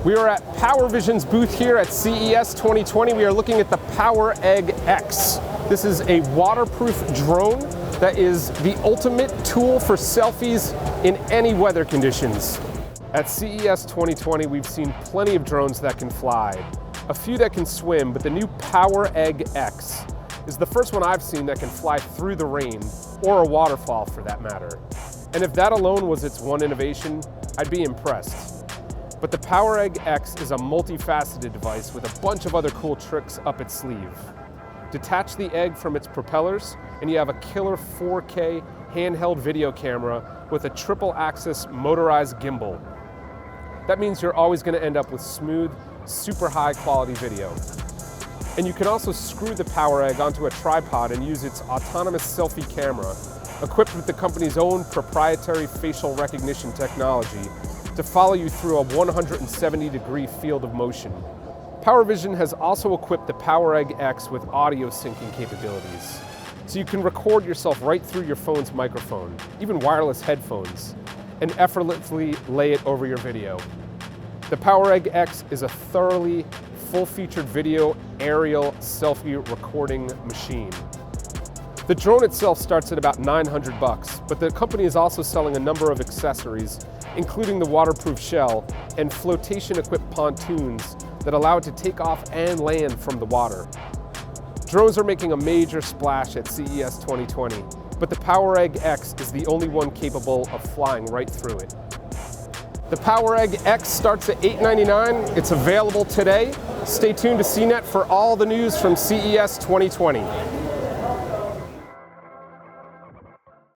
We are at PowerVision's booth here at CES 2020. We are looking at the PowerEgg X. This is a waterproof drone that is the ultimate tool for selfies in any weather conditions. At CES 2020, we've seen plenty of drones that can fly, a few that can swim, but the new PowerEgg X is the first one I've seen that can fly through the rain, or a waterfall for that matter. And if that alone was its one innovation, I'd be impressed. But the PowerEgg X is a multifaceted device with a bunch of other cool tricks up its sleeve. Detach the egg from its propellers, and you have a killer 4K handheld video camera with a triple-axis motorized gimbal. That means you're always going to end up with smooth, super high-quality video. And you can also screw the PowerEgg onto a tripod and use its autonomous selfie camera, equipped with the company's own proprietary facial recognition technology, to follow you through a 170-degree field of motion. PowerVision has also equipped the PowerEgg X with audio syncing capabilities, so you can record yourself right through your phone's microphone, even wireless headphones, and effortlessly lay it over your video. The PowerEgg X is a thoroughly full-featured video aerial selfie recording machine. The drone itself starts at about $900, but the company is also selling a number of accessories, including the waterproof shell and flotation-equipped pontoons that allow it to take off and land from the water. Drones are making a major splash at CES 2020, but the PowerEgg X is the only one capable of flying right through it. The PowerEgg X starts at $899. It's available today. Stay tuned to CNET for all the news from CES 2020.